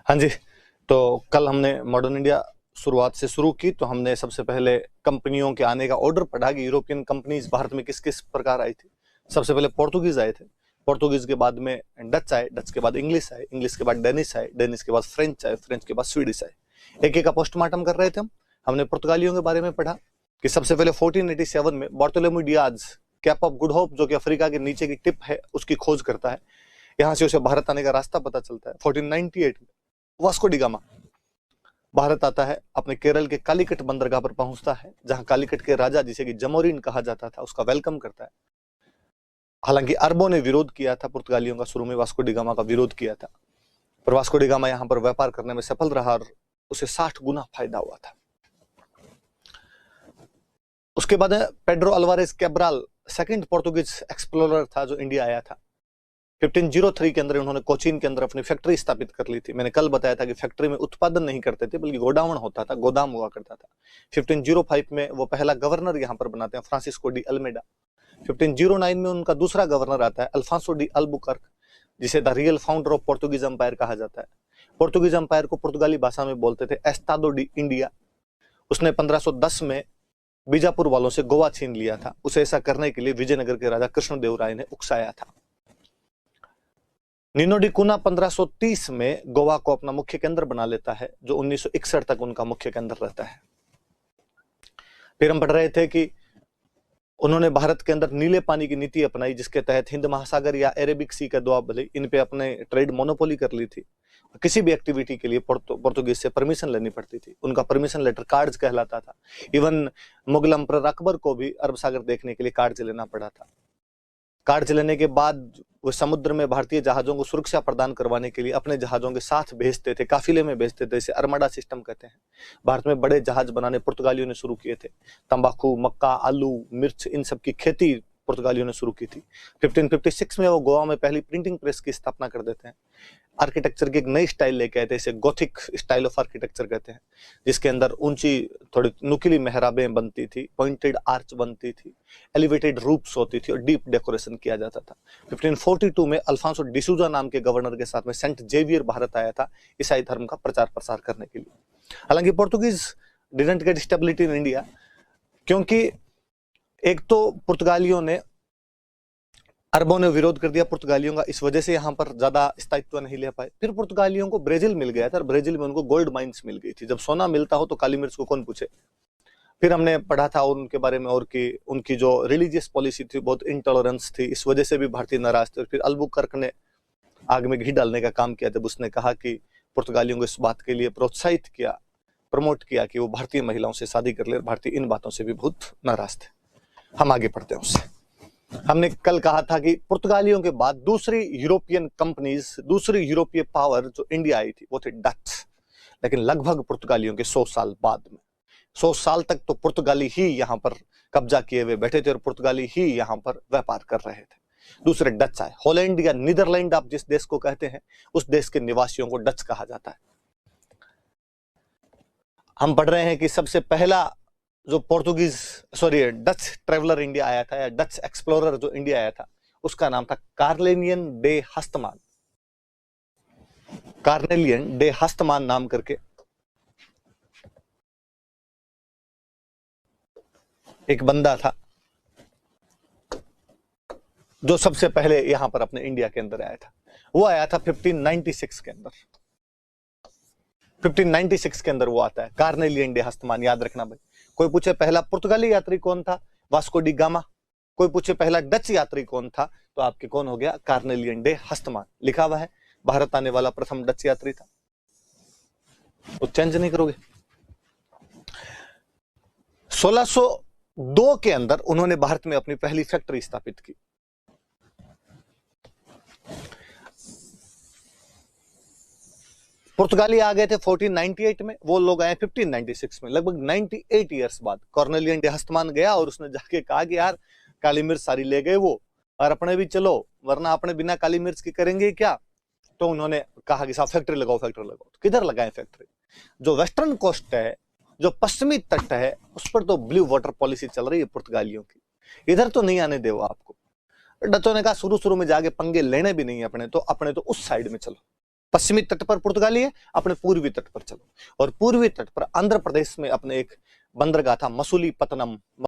हाँ जी। तो कल हमने मॉडर्न इंडिया शुरुआत से शुरू की, तो हमने सबसे पहले कंपनियों के आने का ऑर्डर पढ़ा कि यूरोपियन कंपनीज भारत में किस किस प्रकार आई थी। सबसे पहले पोर्तुगीज आए थे, पोर्तुगीज के बाद में डच आए, डच के बाद इंग्लिश आए, इंग्लिश के बाद डेनिश आए, डेनिश के बाद फ्रेंच आए, फ्रेंच के बाद स्वीडिश आए। एक एक का पोस्टमार्टम कर रहे थे हम। हमने पुर्तगालियों के बारे में पढ़ा कि सबसे पहले 1487 में Bartolomeu Dias Cape of Good Hope, जो कि अफ्रीका के नीचे की टिप है, उसकी खोज करता है। यहाँ से उसे भारत आने का रास्ता पता चलता है। 1498 में वास्को डी गामा भारत आता है, अपने केरल के कालीकट बंदरगाह पर पहुंचता है, जहां कालीकट के राजा, जिसे कि जमोरिन कहा जाता था, उसका वेलकम करता है। हालांकि अरबों ने विरोध किया था पुर्तगालियों का, शुरू में वास्को डी गामा का विरोध किया था, पर वास्को डी गामा यहां पर व्यापार करने में सफल रहा और उसे 60 गुना फायदा हुआ था। उसके बाद Pedro Alvarez Cabral second Portuguese explorer था जो इंडिया आया था। 1503 के अंदर उन्होंने कोचीन के अंदर अपनी फैक्ट्री स्थापित कर ली थी। मैंने कल बताया था कि फैक्ट्री में उत्पादन नहीं करते थे, बल्कि गोडाउन होता था, गोदाम हुआ करता था। 1505 में वो पहला गवर्नर यहां पर बनाते हैं, फ्रांसिस्को डी अल्मेडा। 1509 में उनका दूसरा गवर्नर आता है, अल्फांसो डी अल्बुकर्क, जिसे the real founder of Portuguese empire कहा जाता है। पोर्तुगीज एम्पायर को पुर्तगाली भाषा में बोलते थे एस्तादो डी इंडिया। उसने 1510 में बीजापुर वालों से गोवा छीन लिया था। उसे ऐसा करने के लिए विजयनगर के राजा कृष्णदेव राय ने उकसाया था। निनो डी कुना 1530 में गोवा को अपना मुख्य केंद्र बना लेता है, जो 1961 तक उनका मुख्य केंद्र रहता है। फिर हम पढ़ रहे थे कि उन्होंने भारत के अंदर नीले पानी की नीति अपनाई, जिसके तहत हिंद महासागर या अरेबिक सी का दुआबली, इन पे अपने ट्रेड मोनोपोली कर ली थी। किसी भी एक्टिविटी के लिए पोर्तुगीज से परमिशन लेनी पड़ती थी। उनका परमिशन लेटर कार्ड्स कहलाता था। इवन मुगल अम्पर अकबर को भी अरब सागर देखने के लिए कार्ड्स लेना पड़ा था। कार्ड्स लेने के बाद वो समुद्र में भारतीय जहाजों को सुरक्षा प्रदान करवाने के लिए अपने जहाजों के साथ भेजते थे, काफिले में भेजते थे। इसे अर्मडा सिस्टम कहते हैं। भारत में बड़े जहाज बनाने पुर्तगालियों ने शुरू किए थे। तंबाकू, मक्का, आलू, मिर्च, इन सब की खेती पुर्तगालियों ने शुरू की थी। 1556 में वो गोवा में पहली प्रिंटिंग प्रेस की स्थापना कर देते हैं। आर्किटेक्चर की एक नई स्टाइल लेके आए थे, इसे गोथिक स्टाइल ऑफ आर्किटेक्चर कहते हैं, जिसके अंदर ऊंची थोड़ी नुकीली मेहराबें बनती थी, पॉइंटेड आर्च बनती थी, एलिवेटेड रूफ्स होती थी और डीप डेकोरेशन किया जाता था। 1542 में अल्फांसो डिसूजा नाम के गवर्नर के साथ में सेंट जेवियर भारत आया था ईसाई धर्म का प्रचार प्रसार करने के लिए। हालांकि Portuguese didn't get stability in India, क्योंकि एक तो पुर्तगालियों ने, अरबों ने विरोध कर दिया पुर्तगालियों का, इस वजह से यहाँ पर ज्यादा स्थायित्व नहीं ले पाए। फिर पुर्तगालियों को ब्राजील मिल गया था और ब्राजील में उनको गोल्ड माइंस मिल गई थी। जब सोना मिलता हो तो काली मिर्च को कौन पूछे। फिर हमने पढ़ा था उनके बारे में और कि उनकी जो रिलीजियस पॉलिसी थी बहुत इंटॉलरेंस थी, इस वजह से भी भारतीय नाराज थे। फिर अल्बुकर्क ने आग में घी डालने का काम किया, जब उसने कहा कि पुर्तगालियों को इस बात के लिए प्रोत्साहित किया, प्रमोट किया कि वो भारतीय महिलाओं से शादी कर ले। भारतीय इन बातों से भी बहुत नाराज थे। हम आगे पढ़ते हैं उससे। हमने कल कहा था कि पुर्तगालियों के बाद दूसरी यूरोपियन कंपनीज, दूसरी यूरोपीय पावर जो इंडिया आई थी वो थे डच। लेकिन लगभग पुर्तगालियों के 100 साल बाद में, 100 साल तक तो पुर्तगाली ही यहाँ पर कब्जा किए हुए बैठे थे और पुर्तगाली ही यहाँ पर व्यापार कर रहे थे। दूसरे डच आए। हॉलैंड या नीदरलैंड आप जिस देश को कहते हैं, उस देश के निवासियों को डच कहा जाता है। हम पढ़ रहे हैं कि सबसे पहला जो डच ट्रेवलर इंडिया आया था, या डच एक्सप्लोरर जो इंडिया आया था, उसका नाम था कार्नेलियन डे हस्तमान। कार्नेलियन डे हस्तमान नाम करके एक बंदा था जो सबसे पहले यहां पर अपने इंडिया के अंदर आया था। वो आया था 1596 के अंदर। 1596 के अंदर वो आता है, कार्नेलियन डे हस्तमान। याद रखना भाई। कोई पूछे पहला पुर्तगाली यात्री कौन था, वास्को डी गामा। कोई पूछे पहला डच यात्री कौन था, तो आपके कौन हो गया, कार्नेलियन डे हस्तमान। लिखा हुआ है, भारत आने वाला प्रथम डच यात्री था। वो चेंज नहीं करोगे। 1602 के अंदर उन्होंने भारत में अपनी पहली फैक्ट्री स्थापित की। पुर्तगाली आ गए थे 1498 में, वो लोग आए 1596 में। लगभग 98 ईयर्स बाद कार्नेलियन डे हस्तमान गया और उसने जाके कहा कि यार काली मिर्च सारी ले गए वो, और अपने भी चलो, वरना अपने बिना काली मिर्च के करेंगे क्या। तो उन्होंने कहा कि साहब फैक्ट्री लगाओ, फैक्ट्री लगाओ। तो किधर लगाए फैक्ट्री? जो वेस्टर्न कोस्ट है, जो पश्चिमी तट है, उस पर तो ब्लू वाटर पॉलिसी चल रही है पुर्तगालियों की। इधर तो नहीं आने दो आपको। डचों ने कहा शुरू शुरू में जाके पंगे लेने भी नहीं अपने तो उस साइड में चलो। पश्चिमी तट पर पुर्तगाली है, अपने पूर्वी तट पर चलो। और पूर्वी तट पर आंध्र प्रदेश में अपने एक बंदरगाह था मसूलीपट्टनम।